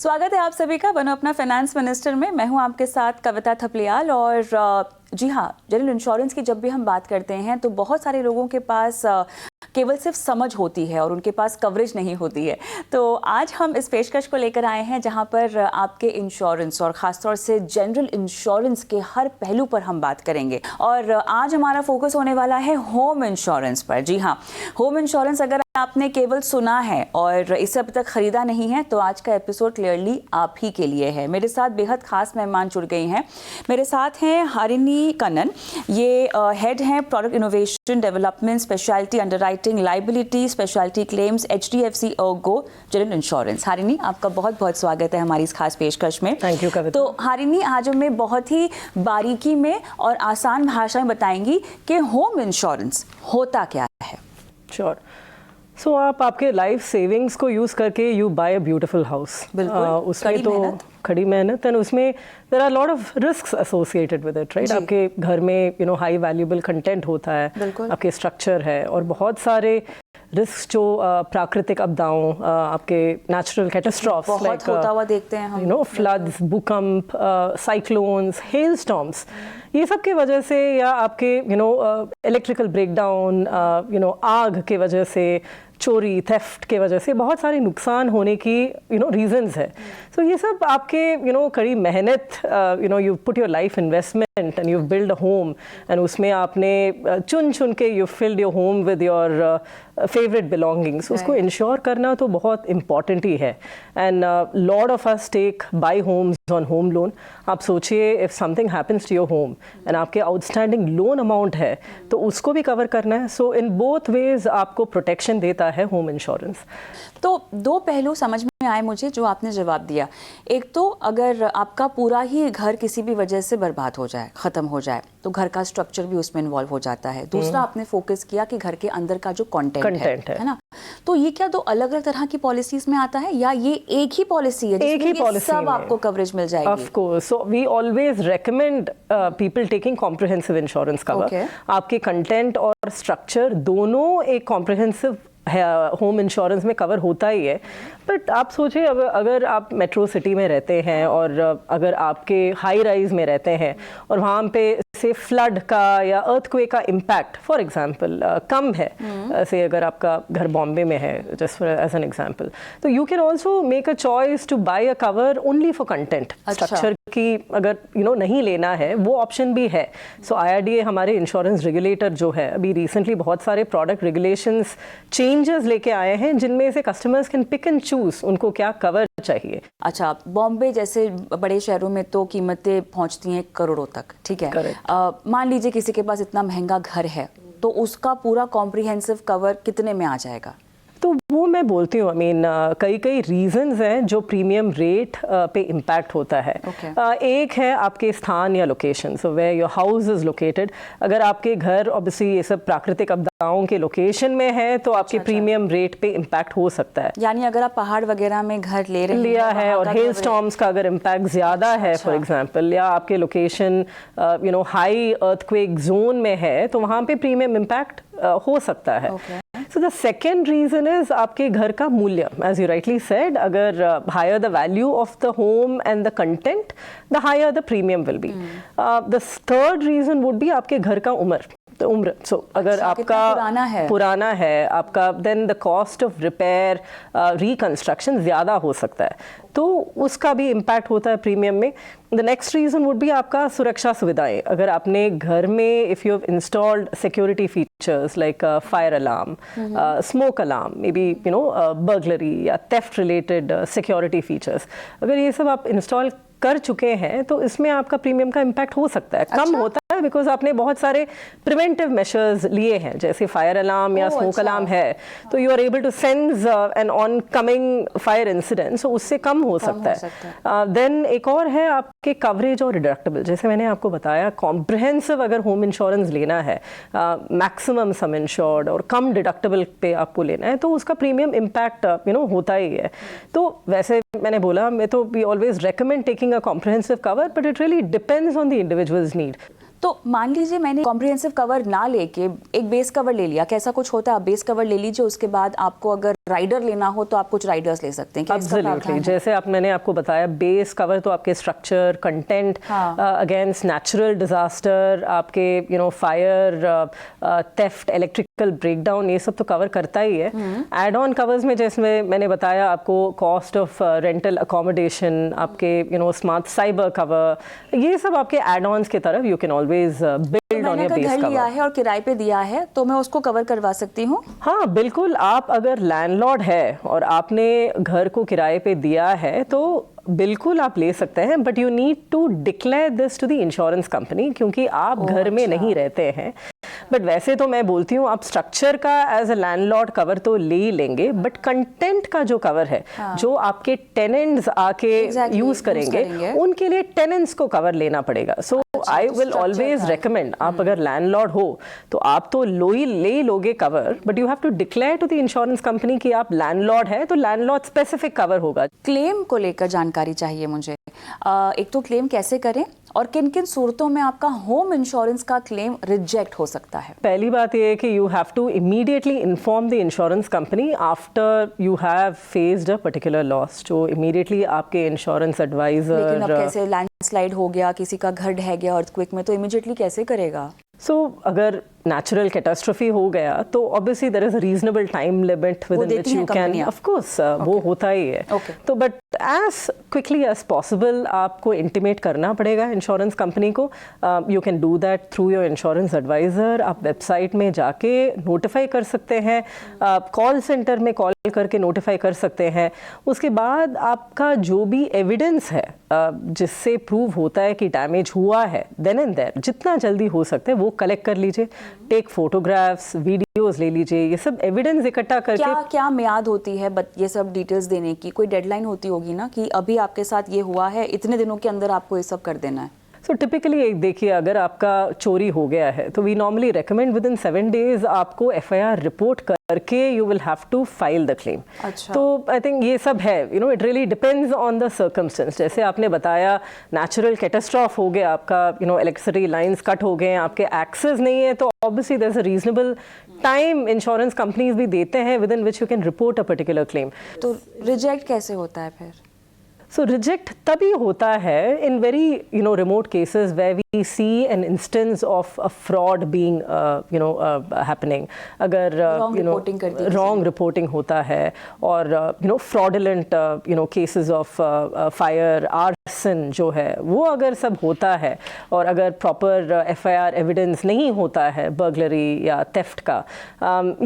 स्वागत है आप सभी का बनो अपना फाइनेंस मिनिस्टर में। मैं हूं आपके साथ कविता थपलियाल। और जी हाँ, जनरल इंश्योरेंस की जब भी हम बात करते हैं तो बहुत सारे लोगों के पास केवल सिर्फ समझ होती है और उनके पास कवरेज नहीं होती है। तो आज हम इस पेशकश को लेकर आए हैं जहां पर आपके इंश्योरेंस और ख़ासतौर से जनरल इंश्योरेंस के हर पहलू पर हम बात करेंगे। और आज हमारा फोकस होने वाला है होम इंश्योरेंस पर। जी हाँ, होम इंश्योरेंस अगर आपने केवल सुना है और इसे अब तक खरीदा नहीं है तो आज का एपिसोड क्लियरली आप ही के लिए है। मेरे साथ बेहद खास मेहमान जुड़ गई हैं। मेरे साथ हैं हरिणी कन्नन, ये हेड हैं product innovation development, speciality underwriting, liability, speciality claims, HDFC ERGO general insurance. Harini, आपका बहुत बहुत स्वागत है हमारी इस खास पेशकश में। थैंक यू कविता। तो हरिणी आज हमें बहुत ही बारीकी में और आसान भाषा में बताएंगी कि होम इंश्योरेंस होता क्या है। श्योर। सो आप आपके लाइफ सेविंग्स को यूज़ करके you buy a beautiful house. उसमें तो खड़ी मेहनत एंड उसमें there are lot of risks associated with it, right. आपके घर में हाई वैल्यूएबल कंटेंट होता है, आपके स्ट्रक्चर है और बहुत सारे रिस्क जो प्राकृतिक आपदाओं, आपके नेचुरल कैटास्ट्रॉफ्स लाइक होता हुआ देखते हैं हम, फ्लड्स, भूकंप, साइक्लोन्स, हेल स्टॉर्म्स, ये सब की वजह से या आपके इलेक्ट्रिकल ब्रेकडाउन, आग के वजह से, चोरी, थेफ्ट के वजह से बहुत सारे नुकसान होने की रीजंस है। सो ये सब आपके कड़ी मेहनत, you put your life investment and you build a home and उसमें आपने चुन के you filled your home with your favourite belongings, उसको इंश्योर करना तो बहुत इम्पॉर्टेंट ही है। And lot of us take buy homes on home loan. आप सोचिए if something happens to your home and आपके आउटस्टैंडिंग लोन अमाउंट है तो उसको भी कवर करना है। सो इन बोथ वेज आपको प्रोटेक्शन देता है होम इंश्योरेंस। तो दो पहलू समझ में आए मुझे जो आपने जवाब दिया। एक तो अगर आपका पूरा ही घर किसी भी वजह से बर्बाद हो जाए, ख़त्म हो जाए, तो घर का स्ट्रक्चर भी उसमें इन्वॉल्व हो जाता है। दूसरा आपने फोकस किया कि घर के अंदर का जो कंटेंट है ना, तो ये क्या दो अलग अलग तरह की पॉलिसीज में आता है या ये एक ही पॉलिसी है जिसमें सब आपको कवरेज मिल जाएगी? Of course, so we always recommend people taking comprehensive insurance cover. आपके कंटेंट और स्ट्रक्चर दोनों एक कॉम्प्रिहेंसिव होम इंश्योरेंस में कवर होता ही है। बट आप सोचिए अगर आप मेट्रो सिटी में रहते हैं और अगर आपके हाई राइज में रहते हैं और वहाँ पे से फ्लड का या अर्थक्वेक का इम्पैक्ट फॉर एग्जांपल कम है, से अगर आपका घर बॉम्बे में है जस्ट एज एन एग्जांपल, तो you can also make a choice to buy a cover only for content. Structure की अगर नहीं लेना है वो ऑप्शन भी है। सो IRDA हमारे इंश्योरेंस रेगुलेटर जो है अभी रिसेंटली बहुत सारे प्रोडक्ट रेगुलेशंस चेंजेस लेके आए हैं जिनमें से customers can pick and choose उनको क्या कवर चाहिए। अच्छा, बॉम्बे जैसे बड़े शहरों में तो कीमतें पहुंचती हैं करोड़ों तक, ठीक है। मान लीजिए किसी के पास इतना महंगा घर है तो उसका पूरा कॉम्प्रिहेंसिव कवर कितने में आ जाएगा? तो वो मैं बोलती हूँ, कई रीजंस हैं जो प्रीमियम रेट पे इम्पैक्ट होता है। एक है आपके स्थान या location, so where your house is located. अगर आपके घर ऑब्वियसली ये सब प्राकृतिक आपदाओं के लोकेशन में है तो आपके प्रीमियम रेट पे इम्पैक्ट हो सकता है। यानी अगर आप पहाड़ वगैरह में घर लिया है और हेल स्टॉर्म्स का अगर इम्पैक्ट ज्यादा है फॉर एग्जांपल, या आपके लोकेशन हाई अर्थक्वेक जोन में है तो वहाँ पे प्रीमियम इम्पैक्ट हो सकता है। So the second reason is आपके घर का मूल्य, as you rightly said, अगर higher the value of the home and the content, the higher the premium will be. The third reason would be आपके घर का उम्र। So अगर आपका पुराना है आपका, then the cost of repair, reconstruction ज़्यादा हो सकता है, तो उसका भी इम्पैक्ट होता है प्रीमियम में। The next reason would be आपका सुरक्षा सुविधाएं। अगर आपने घर में if you have installed security features like fire alarm, smoke alarm, maybe burglary या थेफ्ट रिलेटेड सिक्योरिटी फीचर्स, अगर ये सब आप इंस्टॉल कर चुके हैं तो इसमें आपका प्रीमियम का इम्पैक्ट हो सकता है। कम होता है बिकॉज आपने बहुत सारे प्रिवेंटिव मेजर्स लिए हैं, जैसे फायर अलार्म या स्मोक अलार्म है तो you are able to sense an oncoming fire incident, so उससे कम हो सकता है। देन एक और है आपके कवरेज और डिडक्टिबल। जैसे मैंने आपको बताया, कॉम्प्रिहेंसिव अगर होम इंश्योरेंस लेना है, मैक्सिमम सम इंश्योर्ड और कम डिडक्टिबल पे आपको लेना है तो उसका प्रीमियम इम्पैक्ट होता ही है। तो वैसे मैंने बोला, मैं तो we always recommend taking a comprehensive cover, but it really depends on the individual's need. तो मान लीजिए मैंने कॉम्प्रिहेंसिव कवर ना लेके एक बेस कवर ले लिया, कैसा कुछ होता है, आप बेस कवर ले लीजिए, उसके बाद आपको अगर राइडर लेना हो तो आप कुछ राइडर्स ले सकते हैं, क्या इसका प्रावधान है? जैसे मैंने आपको बताया, बेस कवर तो आपके structure, content against natural disaster, आपके फायर, थेफ्ट, इलेक्ट्रिकल ब्रेकडाउन, ये सब तो कवर करता ही है। एड ऑन कवर्स में जैसे मैंने बताया आपको, कॉस्ट ऑफ रेंटल अकोमोडेशन, आपके स्मार्ट साइबर कवर, ये सब आपके एड ऑन्स की तरफ you can always build on your base cover. घर लिया है और किराए पे दिया है तो मैं उसको कवर करवा सकती हूँ? हाँ बिल्कुल, आप अगर लैंडलॉर्ड है और आपने घर को किराए पे दिया है तो बिल्कुल आप ले सकते हैं, but you need to declare this to the insurance company, क्योंकि आप घर में नहीं रहते हैं। बट वैसे तो मैं बोलती हूँ आप स्ट्रक्चर का एज अ लैंडलॉर्ड कवर तो ले ही लेंगे, बट कंटेंट का जो कवर है, जो आपके टेनेंट्स आके यूज करेंगे, उनके लिए टेनेंट्स को कवर लेना पड़ेगा। So I will always recommend, आप अगर लैंडलॉर्ड हो तो आप तो ले लोगे cover, but you have to declare to the insurance company कि आप लैंडलॉर्ड है, तो लैंडलॉर्ड स्पेसिफिक कवर होगा। क्लेम को लेकर जानकारी चाहिए मुझे। एक तो क्लेम कैसे करें और किन किन सूरतों में आपका होम इंश्योरेंस का क्लेम रिजेक्ट हो सकता है? पहली बात ये है कि you have to immediately inform the insurance company after you have faced a particular loss. जो इमीडिएटली आपके इंश्योरेंस एडवाइजर, लेकिन अब कैसे लैंडस्लाइड हो गया, किसी का घर ढह गया अर्थक्वेक में, तो इमीडिएटली कैसे करेगा? अगर नेचुरल कैटास्ट्रोफी हो गया तो obviously there is a reasonable time limit within which you can, of course वो होता ही है। तो but as quickly as possible आपको इंटीमेट करना पड़ेगा इंश्योरेंस कंपनी को। You can do that through your insurance advisor. आप वेबसाइट में जाके नोटिफाई कर सकते हैं, कॉल सेंटर में कॉल करके नोटिफाई कर सकते हैं। उसके बाद आपका जो भी एविडेंस है जिससे प्रूव होता है कि डैमेज हुआ है, देन एंड देयर जितना जल्दी हो सकता है वो कलेक्ट कर लीजिए। टेक फोटोग्राफ्स, वीडियोस ले लीजिए, ये सब एविडेंस इकट्ठा करके। क्या मियाद होती है ये सब डिटेल्स देने की? कोई डेडलाइन होती होगी ना कि अभी आपके साथ ये हुआ है, इतने दिनों के अंदर आपको ये सब कर देना है? सो टिपिकली देखिए, अगर आपका चोरी हो गया है तो we normally recommend within 7 days आपको FIR रिपोर्ट करके you will have to file the claim. तो आई थिंक ये सब है, it really depends on the circumstances. जैसे आपने बताया नेचुरल कैटास्ट्रॉफ हो गया, आपका इलेक्ट्रिसिटी लाइंस कट हो गए, आपके एक्सेस नहीं है, तो obviously there is a reasonable time insurance companies भी देते हैं within which you can report a particular claim. तो रिजेक्ट कैसे होता है फिर? So reject तभी होता है in very remote cases where we see an instance of a fraud being happening. अगर wrong reporting होता है और fraudulent cases of fire, arson जो है वो अगर सब होता है, और अगर proper FIR evidence नहीं होता है burglary या theft का,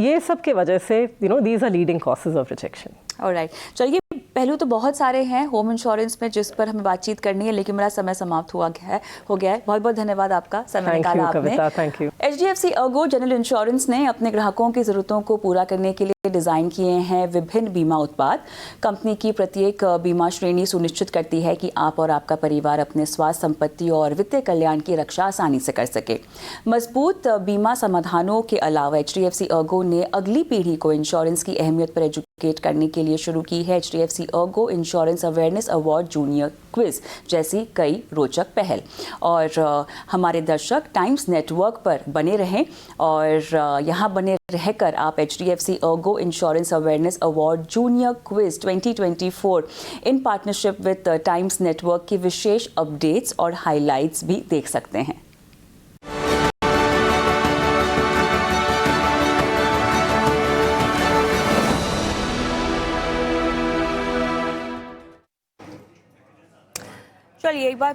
ये सब के वजह से these are leading causes of rejection. Alright, चलिए पहलू तो बहुत सारे हैं होम इंश्योरेंस में जिस पर हमें बातचीत करनी है, लेकिन मेरा समय समाप्त हो गया है। बहुत बहुत धन्यवाद आपका, समय निकाला आपने। Thank you. HDFC ERGO general insurance ने अपने ग्राहकों की ज़रूरतों को पूरा करने के लिए डिज़ाइन किए हैं विभिन्न बीमा उत्पाद। कंपनी की प्रत्येक बीमा श्रेणी सुनिश्चित करती है कि आप और आपका परिवार अपने स्वास्थ्य, संपत्ति और वित्तीय कल्याण की रक्षा आसानी से कर सके। मजबूत बीमा समाधानों के अलावा HDFC ERGO ने अगली पीढ़ी को इंश्योरेंस की अहमियत पर एजुकेट करने के लिए शुरू की है HDFC ERGO insurance awareness award junior quiz जैसी कई रोचक पहल। और हमारे दर्शक टाइम्स नेटवर्क पर बने रहें और यहाँ बने रहकर आप HDFC ERGO insurance awareness award junior quiz 2024 in partnership with times network की विशेष अपडेट्स और हाइलाइट्स भी देख सकते हैं। चलिए एक बार